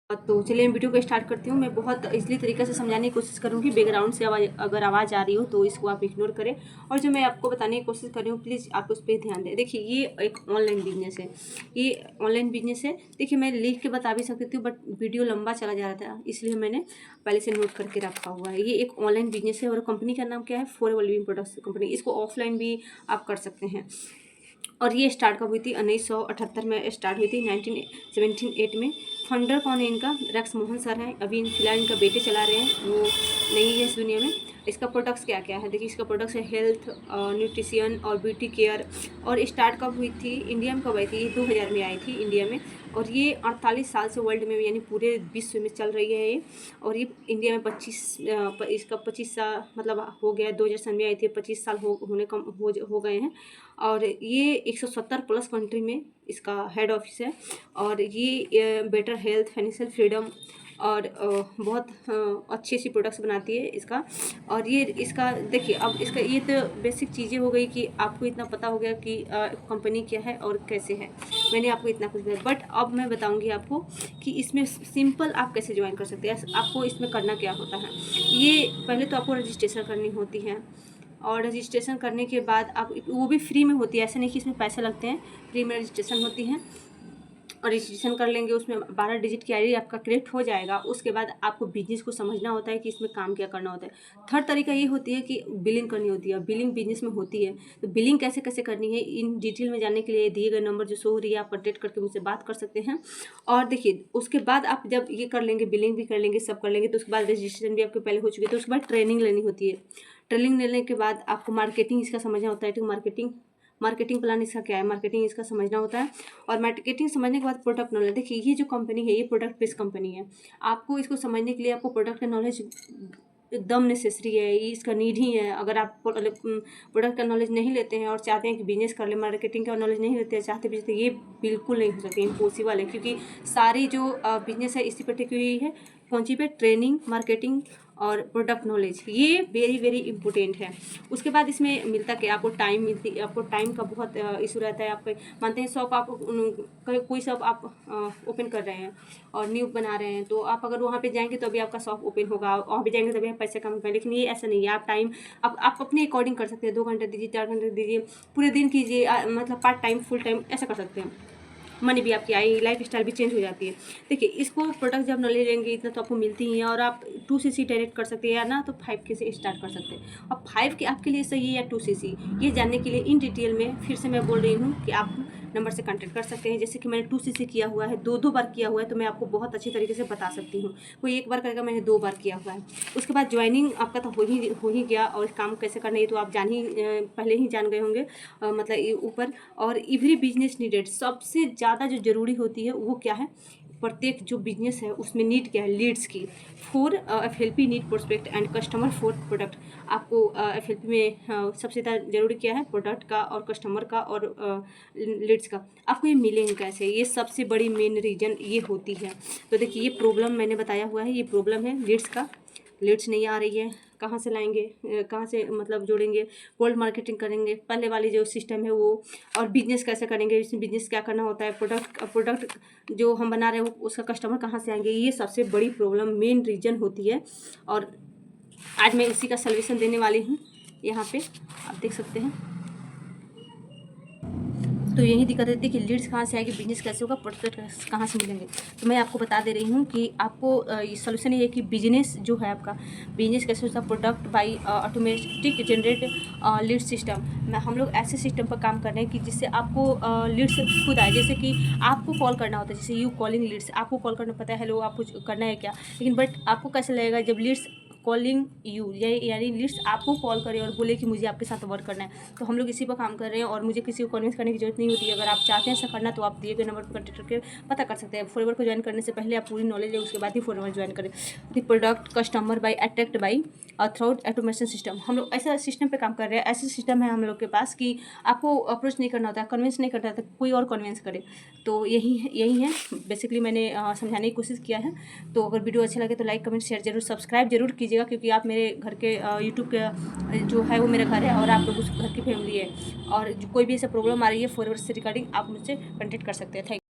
तो चलिए मैं वीडियो को स्टार्ट करती हूँ। मैं बहुत इजली तरीके से समझाने की कोशिश करूँगी। बैकग्राउंड से अगर आवाज़ आ रही हो तो इसको आप इग्नोर करें, और जो मैं आपको बताने की कोशिश कर रही हूँ प्लीज़ आप उस पर ध्यान दें। देखिए ये एक ऑनलाइन बिजनेस है, ये ऑनलाइन बिजनेस है। देखिए मैं लिख के बता भी सकती हूँ बट वीडियो लंबा चला जा रहा था, इसलिए मैंने पहले से नोट करके रखा हुआ है। ये एक ऑनलाइन बिजनेस है और कंपनी का नाम क्या है, फॉरएवर लिविंग प्रोडक्ट्स कंपनी। इसको ऑफलाइन भी आप कर सकते हैं। और ये स्टार्ट कब हुई थी, 1978 में स्टार्ट हुई थी, 1978 में। फंडर कौन है इनका, रेक्स मोहन सर हैं। अभी फिलहाल इनका बेटे चला रहे हैं, वो नहीं है इस दुनिया में। इसका प्रोडक्ट्स क्या क्या है, देखिए इसका प्रोडक्ट्स है हेल्थ, न्यूट्रिशन और ब्यूटी केयर। और स्टार्ट कब हुई थी, इंडिया में कब आई थी, 2000 में आई थी इंडिया में। और ये 48 साल से वर्ल्ड में यानी पूरे विश्व में चल रही है ये। और ये इंडिया में 25 साल मतलब हो गया, 2000 में आई थी, 25 साल हो गए हैं। और ये 170 प्लस कंट्री में इसका हेड ऑफिस है। और ये बेटर हेल्थ, फाइनेंशियल फ्रीडम और बहुत अच्छी सी प्रोडक्ट्स बनाती है इसका। और ये इसका देखिए, अब इसका ये तो बेसिक चीज़ें हो गई कि आपको इतना पता हो गया कि कंपनी क्या है और कैसे है। मैंने आपको इतना कुछ बताया, बट अब मैं बताऊंगी आपको कि इसमें सिंपल आप कैसे ज्वाइन कर सकते हैं। आपको इसमें करना क्या होता है, ये पहले तो आपको रजिस्ट्रेशन करनी होती है। और रजिस्ट्रेशन करने के बाद आप, वो भी फ्री में होती है, ऐसा नहीं कि इसमें पैसे लगते हैं, फ्री में रजिस्ट्रेशन होती है। और रजिस्ट्रेशन कर लेंगे, उसमें 12 डिजिट की आईडी आपका क्रिएट हो जाएगा। उसके बाद आपको बिजनेस को समझना होता है कि इसमें काम क्या करना होता है। थर्ड तरीका ये होती है कि बिलिंग करनी होती है। बिलिंग बिजनेस में होती है, तो बिलिंग कैसे कैसे करनी है इन डिटेल में जानने के लिए दिए गए नंबर जो शो हो रही है, आप कॉन्टेक्ट करके मुझसे बात कर सकते हैं। और देखिए उसके बाद आप जब ये कर लेंगे, बिलिंग भी कर लेंगे, सब कर लेंगे, तो उसके बाद रजिस्ट्रेशन भी आपके पहले हो चुकी है, तो उसके बाद ट्रेनिंग लेनी होती है। ट्रेनिंग लेने के बाद आपको मार्केटिंग इसका समझना होता है। तो मार्केटिंग प्लान इसका क्या है, मार्केटिंग इसका समझना होता है। और मार्केटिंग समझने के बाद प्रोडक्ट नॉलेज। देखिए ये जो कंपनी है ये प्रोडक्ट बेस्ड कंपनी है। आपको इसको समझने के लिए आपको प्रोडक्ट का नॉलेज एकदम नेसेसरी है, ये इसका नीड ही है। अगर आप प्रोडक्ट का नॉलेज नहीं लेते हैं और चाहते हैं कि बिजनेस कर ले, मार्केटिंग का नॉलेज नहीं लेते हैं, चाहते भी, तो ये बिल्कुल नहीं हो सकती, इम्पॉसिबल है। क्योंकि सारी जो बिजनेस है इसी पर टिकी हुई है, कौन सी पे, ट्रेनिंग, मार्केटिंग और प्रोडक्ट नॉलेज, ये वेरी वेरी इंपॉर्टेंट है। उसके बाद इसमें मिलता क्या, आपको टाइम मिलती है, आपको टाइम का बहुत इशू रहता है। आप मानते हैं शॉप, आप कोई शॉप आप ओपन कर रहे हैं और न्यू बना रहे हैं, तो आप अगर वहाँ पे जाएंगे तो अभी आपका शॉप ओपन होगा, वहाँ पे जाएंगे तभी आप पैसे कमा पाएंगे। लेकिन ये ऐसा नहीं है, आप टाइम आप अपने अकॉर्डिंग कर सकते हैं। 2 घंटे दीजिए, 4 घंटे दीजिए, पूरे दिन कीजिए, मतलब पार्ट टाइम, फुल टाइम, ऐसा कर सकते हैं। मनी भी आपकी आई, लाइफ स्टाइल भी चेंज हो जाती है। देखिए इसको प्रोडक्ट जब नॉलेज लेंगे इतना तो आपको मिलती ही है। और आप 2cc डायरेक्ट कर सकते हैं, या ना तो 5K से स्टार्ट कर सकते हैं। अब 5K आपके लिए सही है या 2cc, ये जानने के लिए इन डिटेल में फिर से मैं बोल रही हूँ कि आप नंबर से कांटेक्ट कर सकते हैं। जैसे कि मैंने 2cc किया हुआ है, 2 बार किया हुआ है, तो मैं आपको बहुत अच्छी तरीके से बता सकती हूँ। कोई 1 बार करेगा, मैंने 2 बार किया हुआ है। उसके बाद ज्वाइनिंग आपका तो हो ही गया। और काम कैसे करना है ये तो आप पहले ही जान गए होंगे, मतलब ऊपर। और एवरी बिजनेस नीडेड, सबसे ज़्यादा जो ज़रूरी होती है वो क्या है, प्रत्येक जो बिजनेस है उसमें नीड क्या है, लीड्स की। For FLP need prospect and customer for product. आपको FLP में सबसे ज़्यादा जरूरी क्या है, प्रोडक्ट का और कस्टमर का और लीड्स का। आपको ये मिलेंगे कैसे, ये सबसे बड़ी मेन रीजन ये होती है। तो देखिए ये प्रॉब्लम मैंने बताया हुआ है, ये प्रॉब्लम है लीड्स का। लीड्स नहीं आ रही है, कहाँ से लाएंगे, कहाँ से मतलब जोड़ेंगे, कोल्ड मार्केटिंग करेंगे, पहले वाली जो सिस्टम है वो। और बिजनेस कैसे करेंगे, इसमें बिजनेस क्या करना होता है, प्रोडक्ट जो हम बना रहे हैं उसका कस्टमर कहाँ से आएंगे, ये सबसे बड़ी प्रॉब्लम, मेन रीजन होती है। और आज मैं इसी का सलूशन देने वाली हूँ। यहाँ पे आप देख सकते हैं, तो यही दिक्कत रहती है कि लीड्स कहाँ से आएगी, बिजनेस कैसे होगा, प्रोडक्ट कहाँ से मिलेंगे। तो मैं आपको बता दे रही हूँ कि आपको ये सोल्यूशन ये है कि बिजनेस जो है आपका, बिजनेस कैसे होता है, product by automatic generate lead system. हम लोग ऐसे सिस्टम पर काम कर रहे हैं कि जिससे आपको लीड्स खुद आए। जैसे कि आपको कॉल करना होता है, जैसे यू कॉलिंग लीड्स, आपको कॉल करना पता है, हेलो आपको करना है क्या, लेकिन बट आपको कैसे लगेगा जब लीड्स कॉलिंग यू, यानी लीड्स आपको कॉल करे और बोले कि मुझे आपके साथ वर्क करना है। तो हम लोग इसी पर काम कर रहे हैं और मुझे किसी को कन्विंस करने की जरूरत नहीं होती है। अगर आप चाहते हैं ऐसा करना तो आप दिए गए नंबर पर कॉन्टेक्ट करके पता कर सकते हैं। फॉरएवर को ज्वाइन करने से पहले आप पूरी नॉलेज है, उसके बाद ही फॉरएवर ज्वाइन करें। The product customer by attract by through automation system. हम लोग ऐसा सिस्टम पे काम कर रहे हैं, ऐसे सिस्टम है हम लोग के पास कि आपको अप्रोच नहीं करना होता है, कन्विंस नहीं करना होता, कोई और कन्विंस करे। तो यही है बेसिकली मैंने समझाने की कोशिश किया है। तो अगर वीडियो अच्छा लगे तो लाइक कमेंट शेयर जरूर, सब्सक्राइब जरूर कीजिएगा, क्योंकि आप मेरे घर के यूट्यूब के जो है वो मेरा घर है और आप लोग उस घर की फैमिली है। और कोई भी ऐसा प्रॉब्लम आ रही है फॉरएवर से रिगार्डिंग, आप मुझसे कॉन्टेक्ट कर सकते हैं। Thank you.